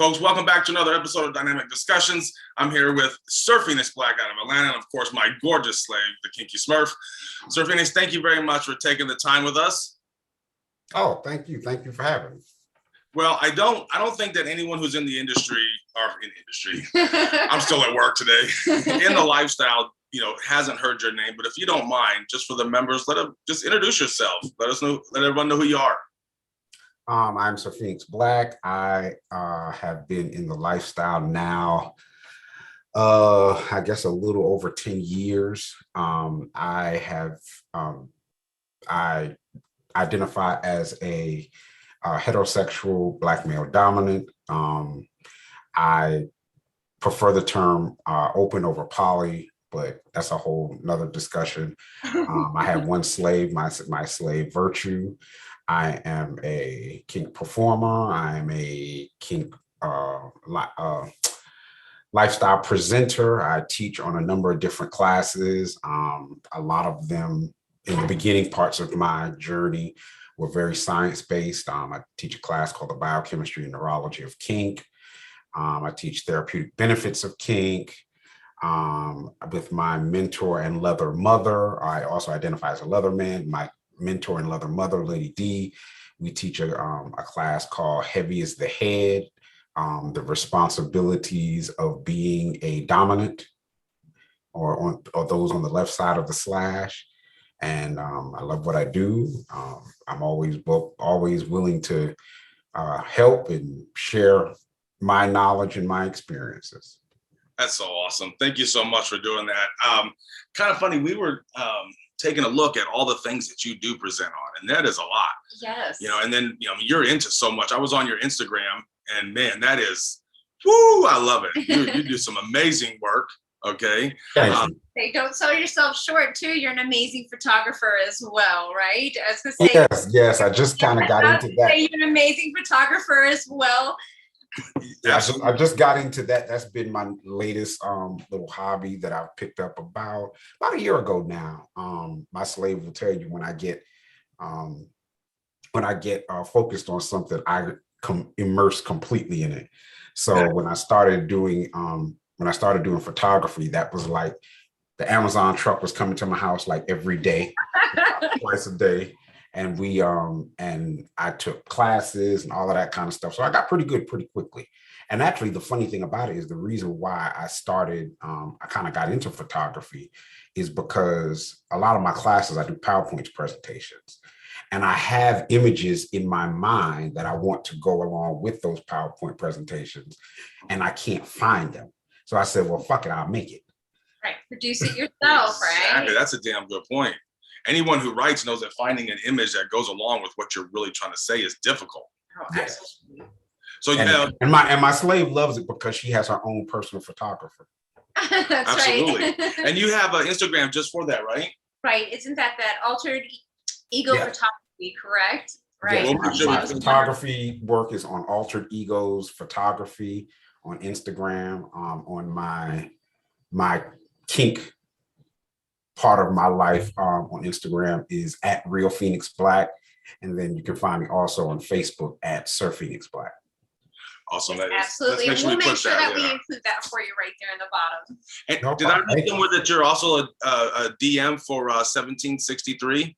Folks, welcome back to another episode of Dynamic Discussions. I'm here with Sir Phoenix Black out of Atlanta, and of course, my gorgeous slave, the Kinky Smurf. Sir Phoenix, thank you very much for taking the time with us. Oh, thank you. Thank you for having me. Well, I don't think that anyone who's in the industry, I'm still at work today, in the lifestyle, hasn't heard your name. But if you don't mind, just for the members, just introduce yourself. Let everyone know who you are. I'm Sir Phoenix Black. I have been in the lifestyle now, I guess a little over 10 years. I identify as a heterosexual Black male dominant. I prefer the term open over poly, but that's a whole nother discussion. I have one slave, my slave Virtue. I am a kink performer. I am a kink lifestyle presenter. I teach on a number of different classes. A lot of them in the beginning parts of my journey were very science-based. I teach a class called the Biochemistry and Neurology of Kink. I teach therapeutic benefits of kink. With my mentor and leather mother, I also identify as a leather man. My mentor and leather mother, Lady D, we teach a class called Heavy is the Head, the responsibilities of being a dominant or those on the left side of the slash. And I love what I do. I'm always willing to help and share my knowledge and my experiences. That's so awesome. Thank you so much for doing that. Kind of funny, we were taking a look at all the things that you do present on, and that is a lot. Yes. And then, you're into so much. I was on your Instagram, and man, that is, woo, I love it. You do some amazing work. Okay. Hey, don't sell yourself short too. You're an amazing photographer as well, right? I was gonna say. Yes. I just kind of got into that. You're an amazing photographer as well. Yeah, I just got into that. That's been my latest little hobby that I've picked up about a year ago now. My slave will tell you when I get focused on something, I immerse completely in it. So when I started doing photography, that was like the Amazon truck was coming to my house like every day, twice a day. And and I took classes and all of that kind of stuff. So I got pretty good pretty quickly. And actually, the funny thing about it is the reason why I kind of got into photography is because a lot of my classes, I do PowerPoint presentations. And I have images in my mind that I want to go along with those PowerPoint presentations, and I can't find them. So I said, well, fuck it, I'll make it. Right, produce it yourself, right? Exactly, that's a damn good point. Anyone who writes knows that finding an image that goes along with what you're really trying to say is difficult. Oh, yes. Absolutely. So and my slave loves it because she has her own personal photographer. That's absolutely. Right. And you have an Instagram just for that, right? Right. Isn't that altered ego photography, correct? Right. Yes, my photography work is on Altered Egos Photography on Instagram. On my kink part of my life on Instagram is at Real Phoenix Black. And then you can find me also on Facebook at Sir Phoenix Black. Awesome. Absolutely. We'll make sure that we include that for you right there in the bottom. And did I read somewhere that you're also a DM for 1763?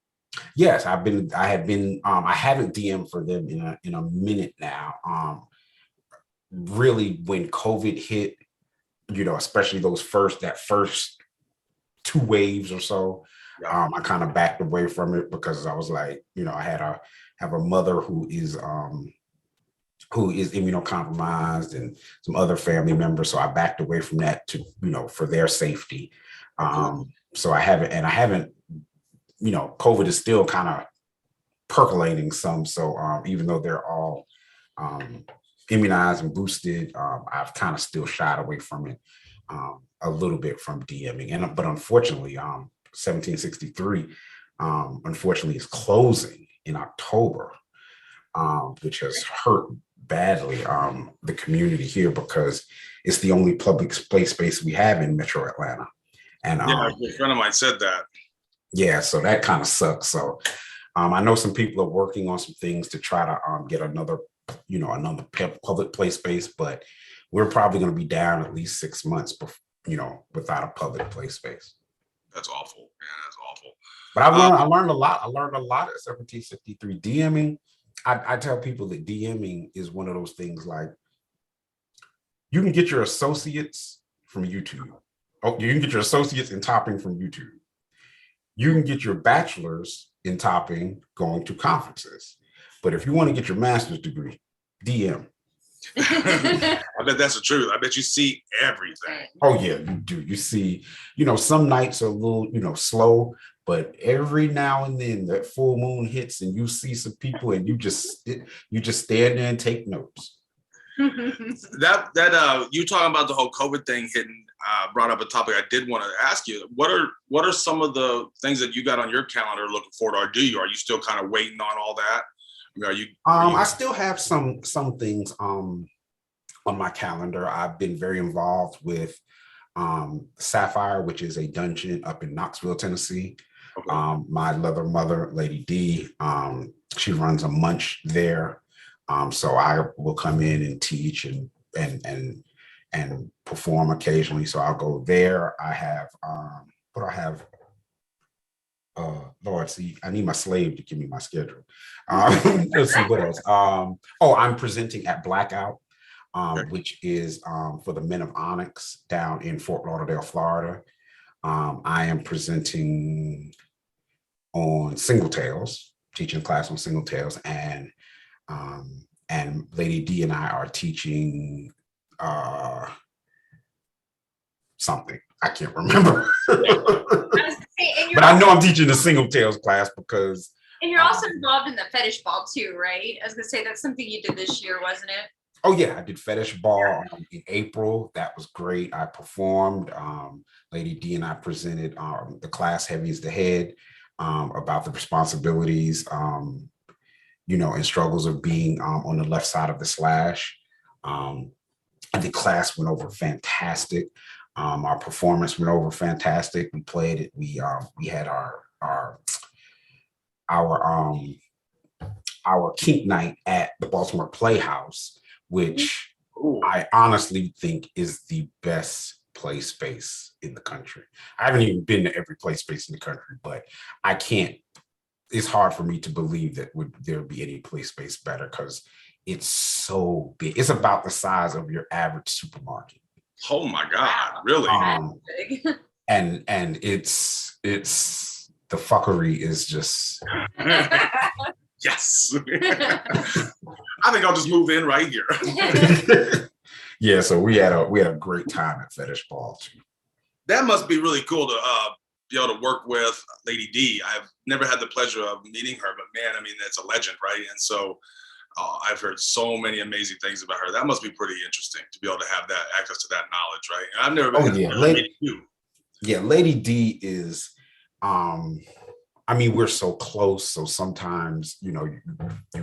Yes, I haven't DM'd for them in a minute now. Really, when COVID hit, especially that first 2 waves or so, I kind of backed away from it because I was like, I have a mother who is immunocompromised and some other family members, so I backed away from that to for their safety. So I haven't. COVID is still kind of percolating some. So even though they're all immunized and boosted, I've kind of still shied away from it a little bit from DMing. But unfortunately, 1763, unfortunately, is closing in October, which has hurt badly the community here because it's the only public play space we have in Metro Atlanta. And a friend of mine said that. Yeah, so that kind of sucks. So I know some people are working on some things to try to get another another public play space, but we're probably going to be down at least 6 months, without a public play space. That's awful. Yeah, that's awful. But I learned a lot. I learned a lot at 1763. DMing, I tell people that DMing is one of those things like you can get your associates from YouTube. Oh, you can get your associates in topping from YouTube. You can get your bachelor's in topping going to conferences. But if you want to get your master's degree, DM. I bet that's the truth. I bet you see everything. Oh yeah, you do. You see, some nights are a little, slow, but every now and then that full moon hits and you see some people and you just stand there and take notes. That you talking about the whole COVID thing hitting brought up a topic I did want to ask you. What are some of the things that you got on your calendar looking forward to, or are you still kind of waiting on all that? I still have some things on my calendar. I've been very involved with Sapphire, which is a dungeon up in Knoxville, Tennessee. Okay. My lover mother, Lady D, she runs a munch there. So I will come in and teach and perform occasionally. So I'll go there. I have what I have. Lord, see, I need my slave to give me my schedule. Let's see what else. I'm presenting at Blackout, which is for the Men of Onyx down in Fort Lauderdale, Florida. I am presenting on Single Tales, teaching class on Single Tales, and Lady D and I are teaching something. I can't remember. But I know I'm teaching the Single Tales class because. And you're also involved in the Fetish Ball too, right? I was gonna say that's something you did this year, wasn't it? Oh yeah, I did Fetish Ball in April. That was great. I performed. Lady D and I presented the class Heavy is the Head about the responsibilities, and struggles of being on the left side of the slash. And the class went over fantastic. Our performance went over fantastic. We played it. We had our kink night at the Baltimore Playhouse, which I honestly think is the best play space in the country. I haven't even been to every play space in the country, but I can't. It's hard for me to believe that there would be any play space better because it's so big. It's about the size of your average supermarket. Oh my God, really? And it's the fuckery is just yes. I think I'll just move in right here. Yeah, so we had a great time at Fetish Ball too. That must be really cool to be able to work with Lady D. I've never had the pleasure of meeting her, but man, I mean, that's a legend, right? And so I've heard so many amazing things about her. That must be pretty interesting to be able to have that access to that knowledge, right? And I've never been. Lady D is, we're so close. So sometimes, you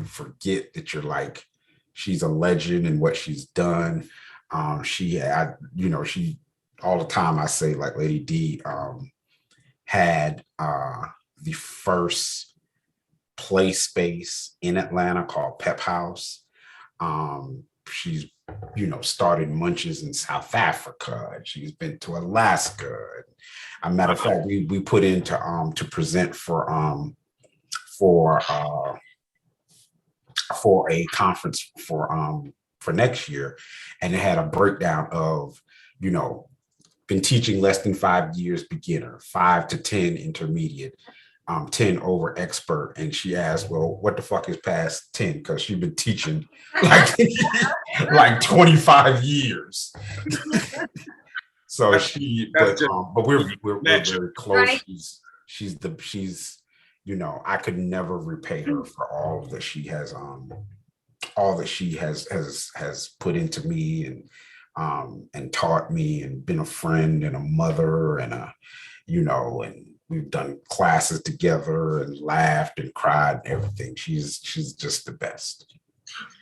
forget that you're like, she's a legend in what she's done. She all the time I say like Lady D had the first play space in Atlanta called Pep House. She's started munches in South Africa. She's been to Alaska. As a matter of fact, we put in to present for a conference for next year, and it had a breakdown of been teaching less than 5 years beginner, 5 to 10 intermediate, 10 over expert. And she asked, well, what the fuck is past 10? Because she's been teaching like 25 years. So but we're very close. Right. She's I could never repay her for all that she has put into me and taught me and been a friend and a mother and and we've done classes together and laughed and cried and everything. She's just the best.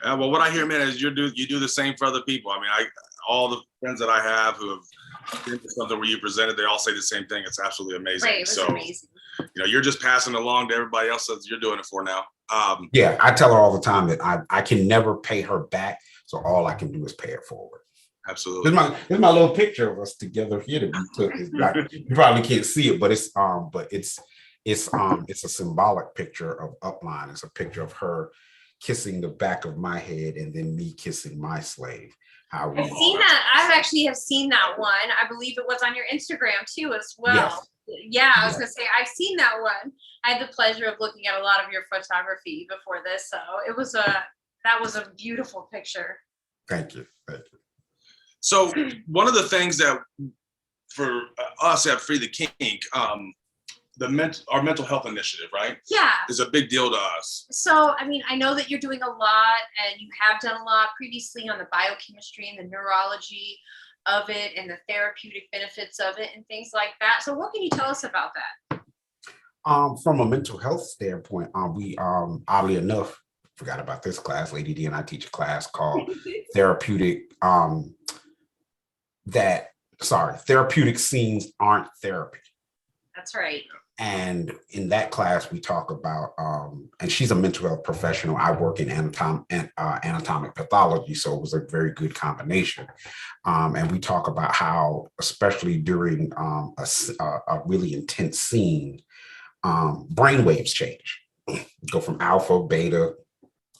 Well, what I hear, man, is you do the same for other people. I mean, all the friends that I have who have been to something where you presented, they all say the same thing. It's absolutely amazing. Right, it was amazing. You're just passing along to everybody else that you're doing it for now. Yeah, I tell her all the time that I can never pay her back, so all I can do is pay it forward. Absolutely. There's my little picture of us together here that we took. It's not, you probably can't see it, but it's a symbolic picture of Upline. It's a picture of her kissing the back of my head and then me kissing my slave. How we I've seen that. I've actually have seen that one. I believe it was on your Instagram too as well. Yes. Yeah, I was Yes. gonna say I've seen that one. I had the pleasure of looking at a lot of your photography before this, so that was a beautiful picture. Thank you. Thank you. So one of the things that for us at Free the Kink, our mental health initiative, right, Yeah. is a big deal to us. So, I mean, I know that you're doing a lot and you have done a lot previously on the biochemistry and the neurology of it and the therapeutic benefits of it and things like that. So what can you tell us about that? From a mental health standpoint, we oddly enough forgot about this class. Lady D and I teach a class called Therapeutic Therapeutic Scenes Aren't Therapy. That's right. And in that class, we talk about, and she's a mental health professional. I work in anatomic pathology, so it was a very good combination. And we talk about how, especially during a really intense scene, brain waves change. Go from alpha, beta,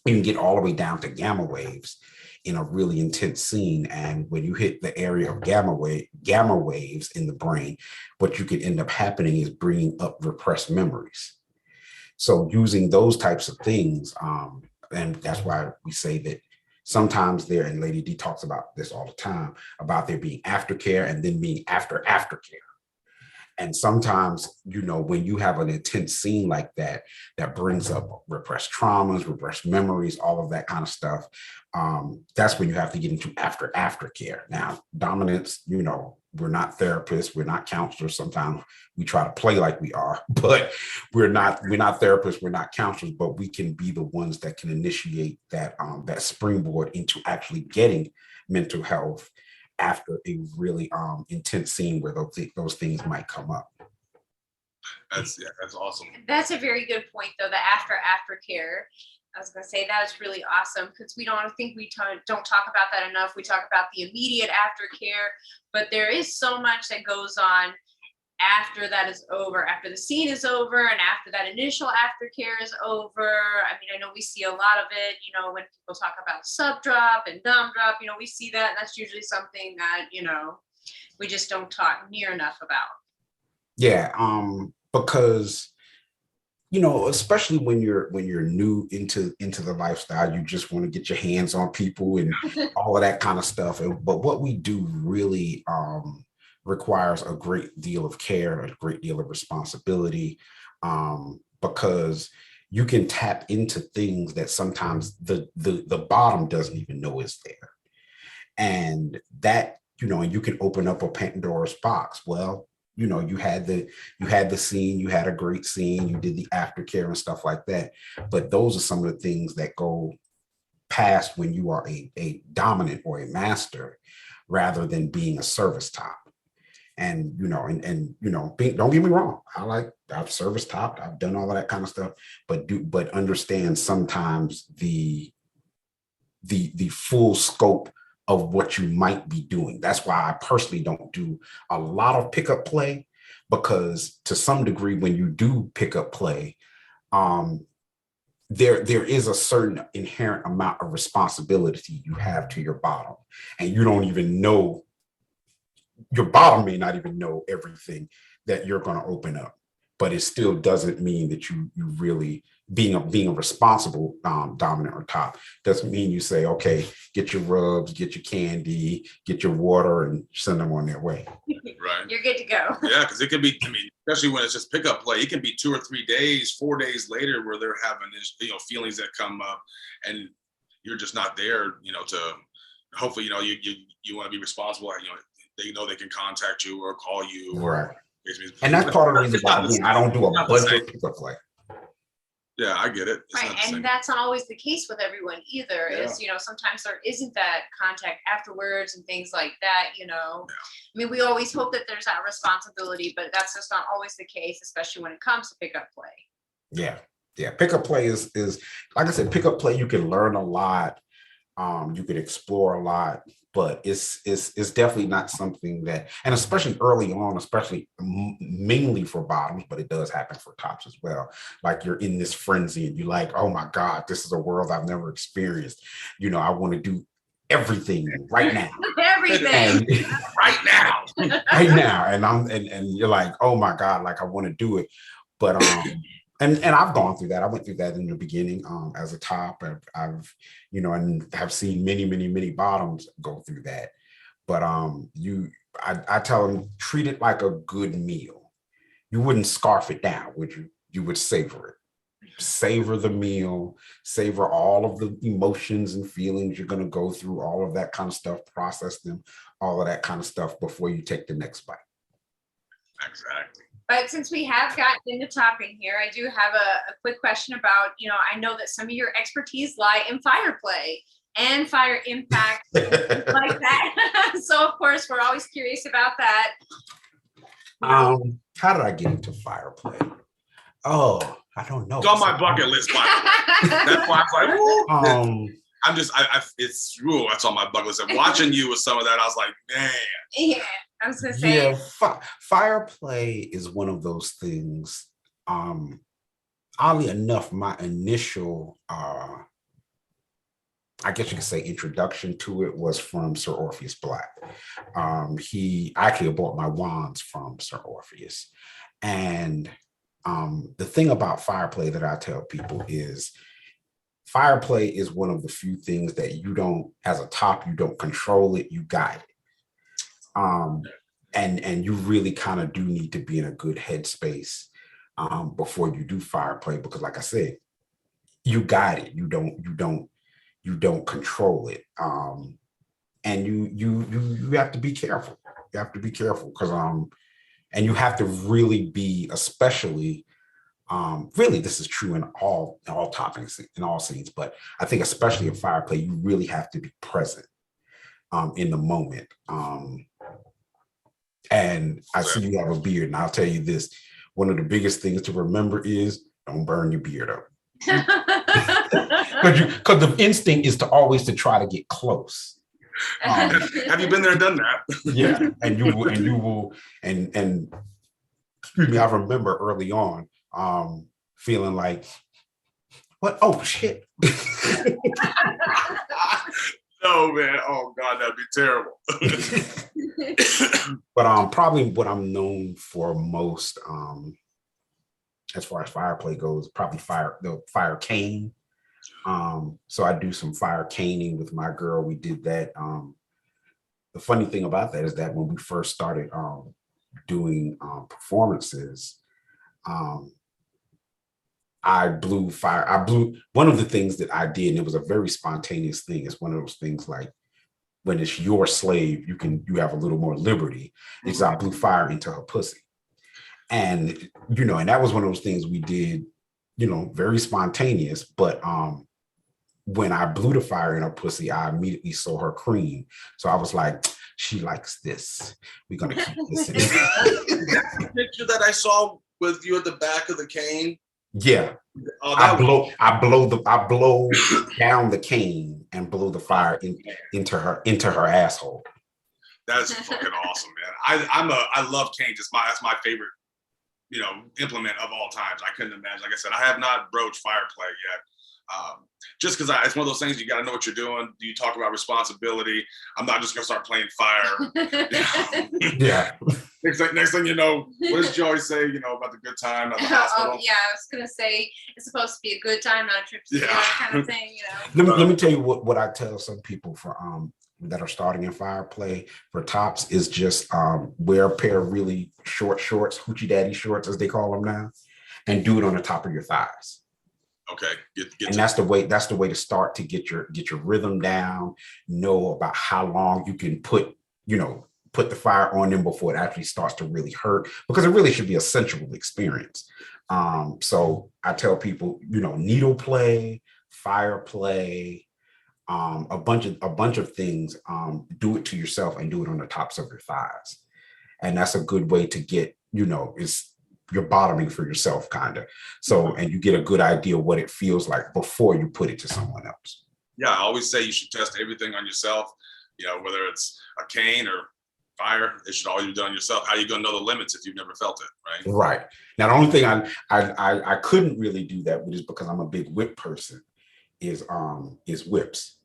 you can get all the way down to gamma waves in a really intense scene. And when you hit the area of gamma waves in the brain, what you could end up happening is bringing up repressed memories. So using those types of things, and that's why we say that sometimes there, and Lady D talks about this all the time, about there being aftercare and then being aftercare. And sometimes, when you have an intense scene like that, that brings up repressed traumas, repressed memories, all of that kind of stuff. That's when you have to get into aftercare. Now, dominance, we're not therapists, we're not counselors. Sometimes we try to play like we are, but we're not therapists, we're not counselors, but we can be the ones that can initiate that springboard into actually getting mental health after a really intense scene where those things might come up. That's awesome. That's a very good point, though. The aftercare. I was going to say that's really awesome because we don't talk about that enough. We talk about the immediate aftercare, but there is so much that goes on after that is over, after the scene is over, and after that initial aftercare is over. I mean, I know we see a lot of it, when people talk about sub drop and dom drop, we see that. And that's usually something that, we just don't talk near enough about. Yeah, because especially when you're new into the lifestyle, you just want to get your hands on people and all of that kind of stuff. But what we do really requires a great deal of care, a great deal of responsibility, because you can tap into things that sometimes the bottom doesn't even know is there. And that, and you can open up a Pandora's box. Well, you had the scene, you had a great scene, you did the aftercare and stuff like that. But those are some of the things that go past when you are a dominant or a master rather than being a service top. And don't get me wrong, I've service topped, I've done all of that kind of stuff, but understand sometimes the full scope of what you might be doing. That's why I personally don't do a lot of pickup play, because to some degree, when you do pick up play, there is a certain inherent amount of responsibility you have to your bottom, and you don't even know, your bottom may not even know everything that you're going to open up, but it still doesn't mean that you really being a responsible dominant or top doesn't mean you say, okay, get your rubs, get your candy, get your water, and send them on their way. Right. You're good to go. Yeah, because it could be, especially when it's just pickup play, it can be 2 or 3 days, 4 days later where they're having this, feelings that come up, and you're just not there, to hopefully, you want to be responsible. They know they can contact you or call you. Right. And that's part of the reason why, again, I don't do a bunch of pickup play. Yeah, I get it. Right, and that's not always the case with everyone either. Yeah. Is sometimes there isn't that contact afterwards and things like that. Yeah. I mean, we always hope that there's that responsibility, but that's just not always the case, especially when it comes to pickup play. Yeah, Yeah, pickup play is like I said, pickup play, you can learn a lot, you can explore a lot, but it's definitely not something that, and especially early on, especially mainly for bottoms, but it does happen for tops as well. Like you're in this frenzy and you're like, oh my God, this is a world I've never experienced. You know, I want to do everything right now. Everything. And Right now. right now. And you're like, oh my God, like I want to do it. But and I've gone through that. I went through that in the beginning as a top. I've you know, and have seen many bottoms go through that. But I tell them, treat it like a good meal. You wouldn't scarf it down, would you? You would savor it. Savor the meal, savor all of the emotions and feelings you're going to go through, all of that kind of stuff, process them, all of that kind of stuff before you take the next bite. Exactly. But since we have gotten into topping here, I do have a quick question about, you know, I know that some of your expertise lie in fire play and fire impact, like that. So of course, we're always curious about that. How did I get into fire play? Oh, I don't know. It's on my bucket list, by the way. That's why I was like, woo. I'm just, it's rule. That's on my bucket list. And watching you with some of that, I was like, man. Yeah, I was gonna say. Yeah, fire play is one of those things. Oddly enough, my initial, I guess you could say, introduction to it was from Sir Orpheus Black. He actually bought my wands from Sir Orpheus, and the thing about fire play that I tell people is, fire play is one of the few things that you don't, as a top, you don't control it, you guide it. And you really kind of do need to be in a good headspace before you do fire play, because like I said, you guide it, you don't control it. And you have to be careful. You have to be careful because and you have to really be, especially really, this is true in all toppings, in all scenes, but I think especially in fire play, you really have to be present in the moment. And I see you have a beard, and I'll tell you this: one of the biggest things to remember is don't burn your beard up, because the instinct is to always to try to get close. Have you been there and done that? Yeah, and you will, and excuse me, I remember early on feeling like, what? Oh shit. No, man. Oh God, that'd be terrible. But probably what I'm known for most, as far as fire play goes, probably the fire cane. So I do some fire caning with my girl. We did that. The funny thing about that is that when we first started doing performances, I blew fire. One of the things that I did, and it was a very spontaneous thing. It's one of those things like when it's your slave, you have a little more liberty. Is I blew fire into her pussy. And, you know, and that was one of those things we did, you know, very spontaneous. But when I blew the fire in her pussy, I immediately saw her cream. So I was like, she likes this. We're going to keep this in. The picture that I saw with you at the back of the cane. Yeah. Oh, I blow down the cane and blow the fire into her asshole. That's fucking awesome, man. I love cane. That's my favorite, you know, implement of all times. I couldn't imagine. Like I said, I have not broached fire play yet. Just because it's one of those things, you got to know what you're doing. Do you talk about responsibility? I'm not just gonna start playing fire. Yeah. Next thing you know, what does Joey say? You know, about the good time at the hospital? Yeah, I was gonna say it's supposed to be a good time, not a trip to the kind of thing. You know. Let me tell you what I tell some people for that are starting in fire play for tops is just wear a pair of really short shorts, hoochie daddy shorts as they call them now, and do it on the top of your thighs. Okay. And that's the way to start to get your rhythm down, know about how long you can put the fire on them before it actually starts to really hurt, because it really should be a sensual experience. So I tell people, you know, needle play, fire play, a bunch of things, do it to yourself and do it on the tops of your thighs. And that's a good way to get, you know, you're bottoming for yourself, kind of. So, and you get a good idea what it feels like before you put it to someone else. Yeah, I always say you should test everything on yourself. Whether it's a cane or fire, it should always be done yourself. How are you going to know the limits if you've never felt it, right? Right. Now, the only thing I couldn't really do that with is because I'm a big whip person. Is whips,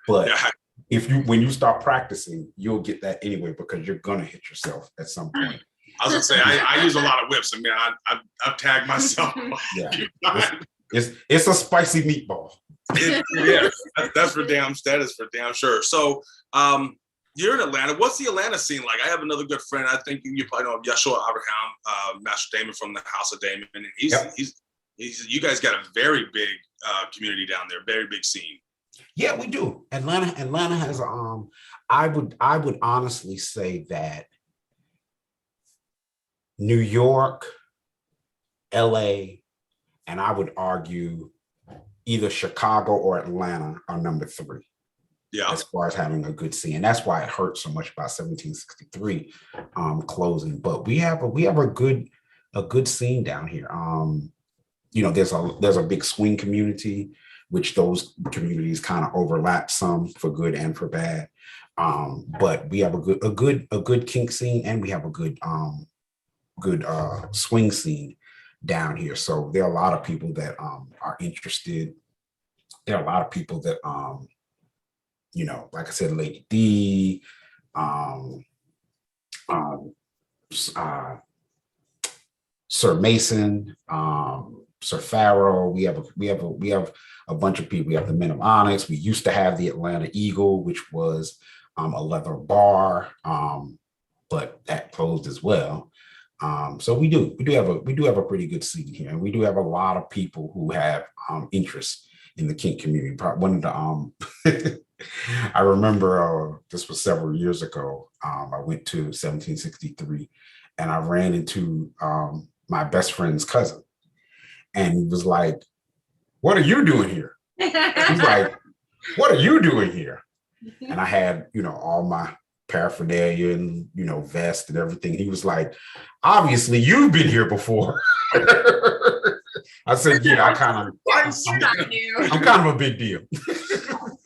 but yeah. when you start practicing, you'll get that anyway because you're gonna hit yourself at some point. I was gonna say I use a lot of whips. I mean, I've tagged myself. Yeah, it's a spicy meatball. Yeah, that's for damn. That is for damn sure. So, you're in Atlanta. What's the Atlanta scene like? I have another good friend. I think you probably know Yeshua Abraham, Master Damon from the House of Damon, and he's you guys got a very big community down there, very big scene. Yeah, we do. Atlanta has I would honestly say that New York, LA, and I would argue either Chicago or Atlanta are number 3. Yeah, as far as having a good scene. And that's why it hurts so much about 1763 closing. But we have a good scene down here. There's a big swing community, which those communities kind of overlap some for good and for bad. But we have a good kink scene, and we have a good swing scene down here. So there are a lot of people that are interested. There are a lot of people that like I said, Lady D, Sir Mason, Sir Pharaoh. We have a bunch of people. We have the Men of Onyx. We used to have the Atlanta Eagle, which was a leather bar, but that closed as well. So we do have a pretty good scene here, and we do have a lot of people who have interest in the kink community. One of the I remember this was several years ago. I went to 1763, and I ran into my best friend's cousin, and he was like, "What are you doing here?" He's like, "What are you doing here?" And I had, all my paraphernalia and, vest and everything. He was like, "Obviously, you've been here before." I said, "Yeah, I'm kind of a big deal."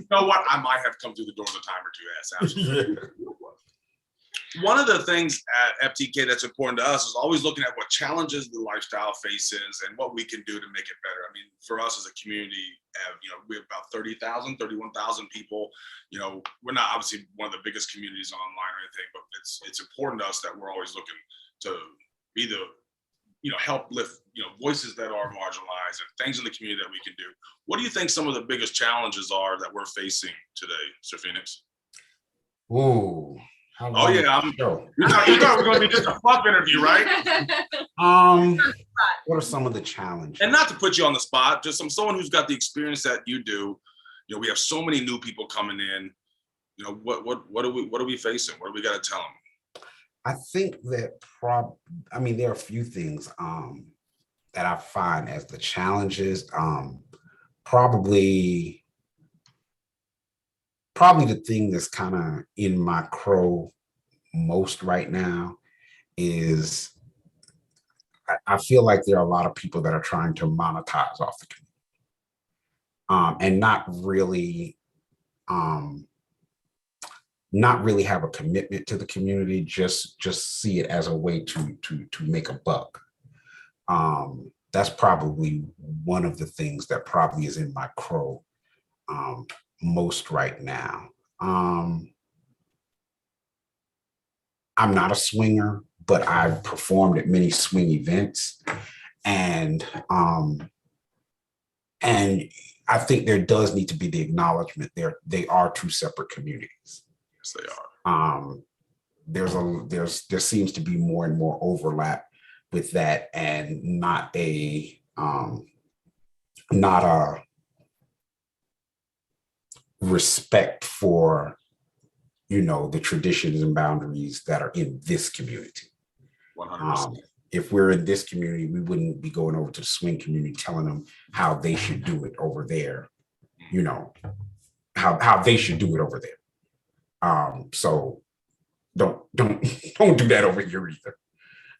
You know what? I might have come through the door a time or two. Yes, absolutely. Yeah. One of the things at FTK that's important to us is always looking at what challenges the lifestyle faces and what we can do to make it better. I mean, for us as a community, we have about 30,000, 31,000 people. We're not obviously one of the biggest communities online or anything, but it's important to us that we're always looking to be the help lift, voices that are marginalized and things in the community that we can do. What do you think some of the biggest challenges are that we're facing today, Sir Phoenix? Ooh. Oh yeah, you thought we're going to be just a fluff interview, right? What are some of the challenges? And not to put you on the spot, just someone who's got the experience that you do. We have so many new people coming in. What are we facing? What do we got to tell them? I think that there are a few things that I find as the challenges. Probably the thing that's kind of in my crow most right now is I feel like there are a lot of people that are trying to monetize off the community, and not really have a commitment to the community, just see it as a way to make a buck. That's probably one of the things that probably is in my crow most right now. I'm not a swinger, but I've performed at many swing events, and I think there does need to be the acknowledgement they are two separate communities. Yes, they are. There seems to be more and more overlap with that, and not a respect for the traditions and boundaries that are in this community. 100%. If we're in this community, we wouldn't be going over to the swing community telling them how they should do it over there, how they should do it over there. So don't do that over here either.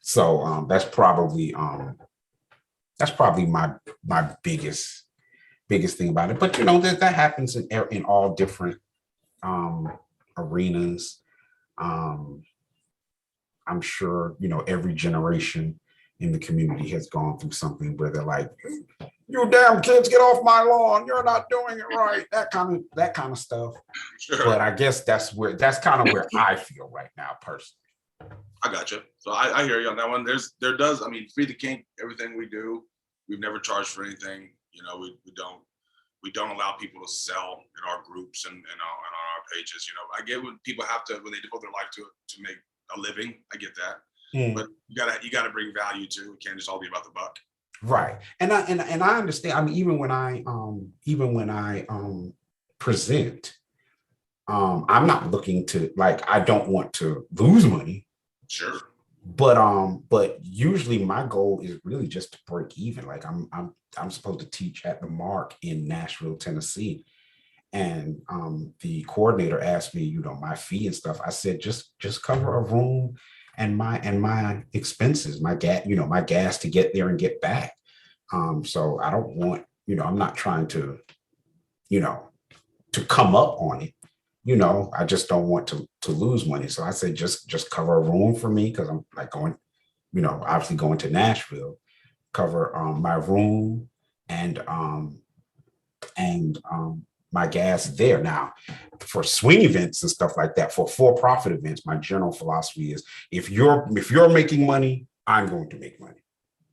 So that's probably my biggest thing about it. But you know, that happens in all different arenas. Um, I'm sure, you know, every generation in the community has gone through something where they're like, "You damn kids, get off my lawn! You're not doing it right." That kind of stuff. Sure. But I guess that's kind of where I feel right now, personally. I got you. So I hear you on that one. I mean, Free the Kink, everything we do, we've never charged for anything. You know, we don't allow people to sell in our groups and on our pages. You know, I get when people have to, when they devote their life to make a living. I get that. But you gotta bring value too. It can't just all be about the buck. Right. And I understand. I mean, even when I present, I'm not looking to, like, I don't want to lose money. Sure. But usually my goal is really just to break even. Like I'm supposed to teach at the Mark in Nashville, Tennessee. And the coordinator asked me, you know, my fee and stuff. I said, just cover a room and my expenses, my gas to get there and get back. So I don't want, you know, I'm not trying to, you know, to come up on it. You know, I just don't want to lose money. So I said, just cover a room for me, because I'm like going, you know, obviously going to Nashville, cover my room and my gas there. Now, for swing events and stuff like that, for-profit events, my general philosophy is, if you're making money, I'm going to make money.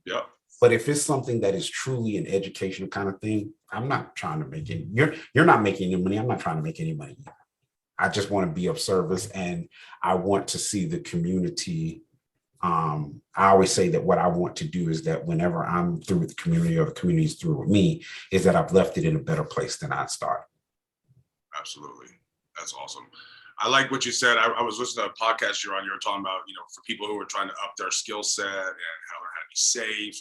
Yep. But if it's something that is truly an educational kind of thing, I'm not trying to make any. You're not making any money. I'm not trying to make any money. I just want to be of service, and I want to see the community. I always say that what I want to do is that whenever I'm through with the community, or the community is through with me, is that I've left it in a better place than I started. Absolutely. That's awesome. I like what you said. I was listening to a podcast you're on. You were talking about, you know, for people who are trying to up their skill set and how to be safe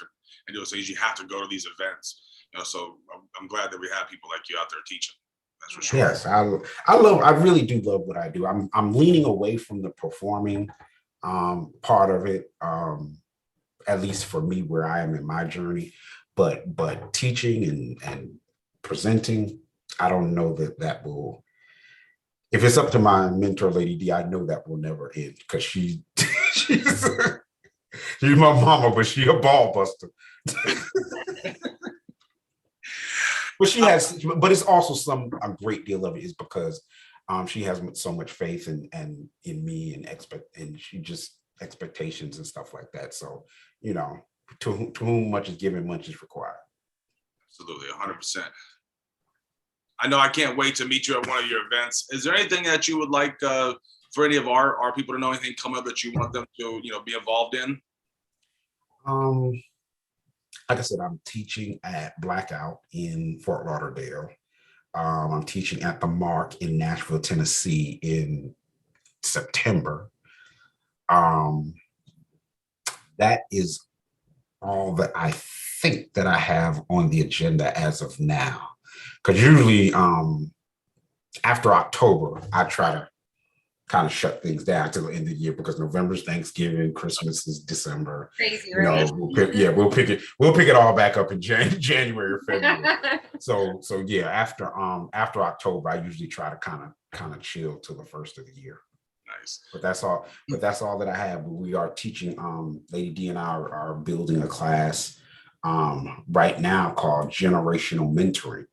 and do those things, you have to go to these events. You know, so I'm glad that we have people like you out there teaching. That's for sure. Yes, I really do love what I do. I'm leaning away from the performing part of it, at least for me, where I am in my journey. But teaching and presenting, I don't know that will. If it's up to my mentor, Lady D, I know that will never end, because she's my mama, but she a ball buster. But she has, but it's also a great deal of it is because she has so much faith in me, and she just expectations and stuff like that. So, you know, to whom much is given, much is required. Absolutely, 100%. I know I can't wait to meet you at one of your events. Is there anything that you would like for any of our people to know, anything come up that you want them to, you know, be involved in? Like I said, I'm teaching at Blackout in Fort Lauderdale. I'm teaching at the Mark in Nashville, Tennessee in September. That is all that I think that I have on the agenda as of now. Because usually after October, I try to kind of shut things down till the end of the year, because November's Thanksgiving, Christmas is December. Crazy, right? You know, we'll pick it all back up in January or February. So yeah, after October, I usually try to kind of chill till the first of the year. Nice. But that's all that I have. We are teaching, Lady D and I are building a class right now called Generational Mentoring.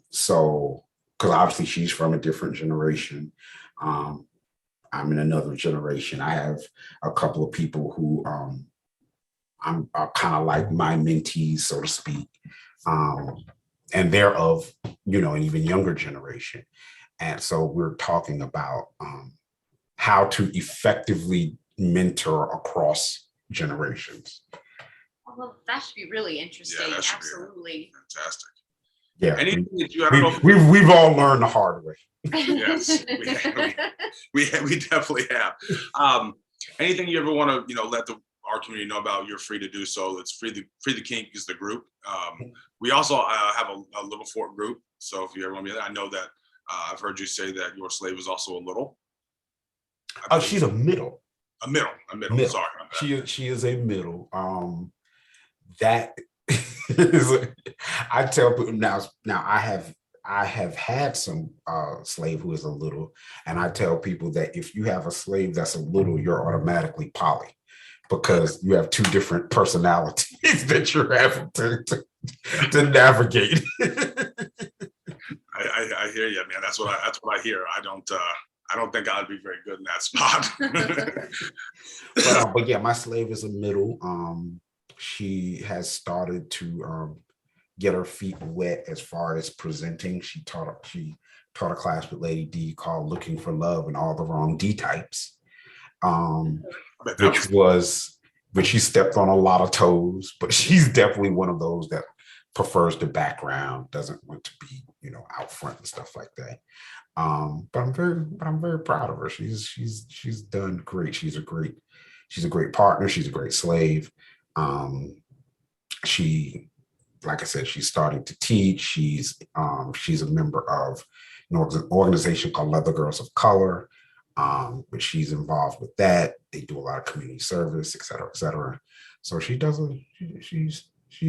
So, because obviously she's from a different generation. I'm in another generation. I have a couple of people who are kind of like my mentees, so to speak. And they're of, you know, an even younger generation. And so we're talking about how to effectively mentor across generations. Well, that should be really interesting. Yeah, Absolutely. Fantastic. Yeah, Anything that I don't know. We've all learned the hard way. Yes, we definitely have. Anything you ever want to, you know, let our community know about, you're free to do so. It's Free the Kink is the group. We also have a Little Fort group. So if you ever want to be there, I know that I've heard you say that your slave is also a little. Oh, she's a middle. A middle. Middle. Sorry. She is a middle. That is, I tell people now. I have had some slave who is a little, and I tell people that if you have a slave that's a little, you're automatically poly, because you have two different personalities that you're having to navigate. I hear you, man. That's what I hear. I don't think I'd be very good in that spot. But yeah, my slave is a middle. She has started to get her feet wet as far as presenting. She taught a class with Lady D called "Looking for Love in All the Wrong D Types," which she stepped on a lot of toes. But she's definitely one of those that prefers the background, doesn't want to be, out front and stuff like that. But I'm very proud of her. She's done great. She's a great partner. She's a great slave. She, like I said, she's starting to teach. She's a member of an organization called Leather Girls of Color, but she's involved with that. They do a lot of community service, et cetera, et cetera. So she's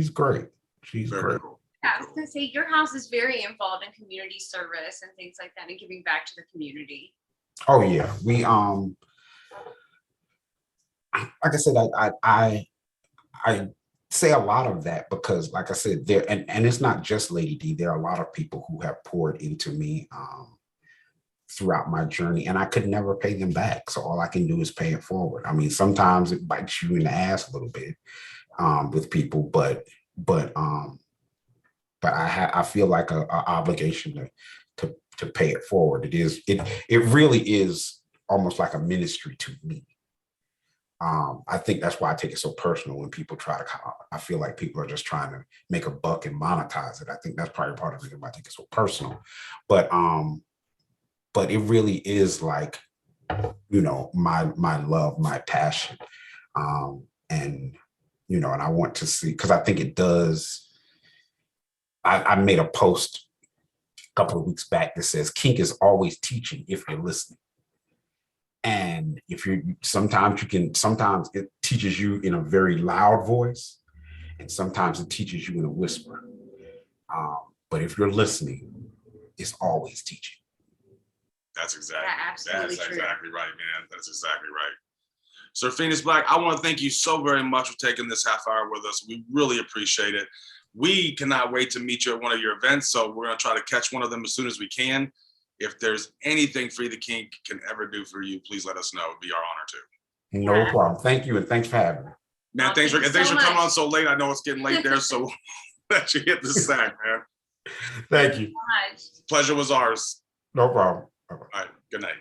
great. She's Very great. cool. Yeah, I was gonna say your house is very involved in community service and things like that, and giving back to the community. Oh yeah, we like I said, I say a lot of that because, like I said, and it's not just Lady D. There are a lot of people who have poured into me throughout my journey, and I could never pay them back. So all I can do is pay it forward. I mean, sometimes it bites you in the ass a little bit with people, but I feel like a obligation to pay it forward. It really is almost like a ministry to me. I think that's why I take it so personal when people try to. I feel like people are just trying to make a buck and monetize it. I think that's probably part of the reason why I take it so personal. But it really is like, my love, my passion, and I want to see, because I think it does. I made a post a couple of weeks back that says kink is always teaching if you're listening. And sometimes it teaches you in a very loud voice, and sometimes it teaches you in a whisper. But if you're listening, it's always teaching. That's exactly right, man. That's exactly right. Sir Phoenix Black, I want to thank you so very much for taking this half hour with us. We really appreciate it. We cannot wait to meet you at one of your events, so we're going to try to catch one of them as soon as we can. If there's anything Free the Kink can ever do for you, please let us know. It'd be our honor to. No problem. Thank you, and thanks for having me. Man, thanks for coming on so late. I know it's getting late there, so let you hit the sack, man. Thank you. Pleasure was ours. No problem. All right, good night.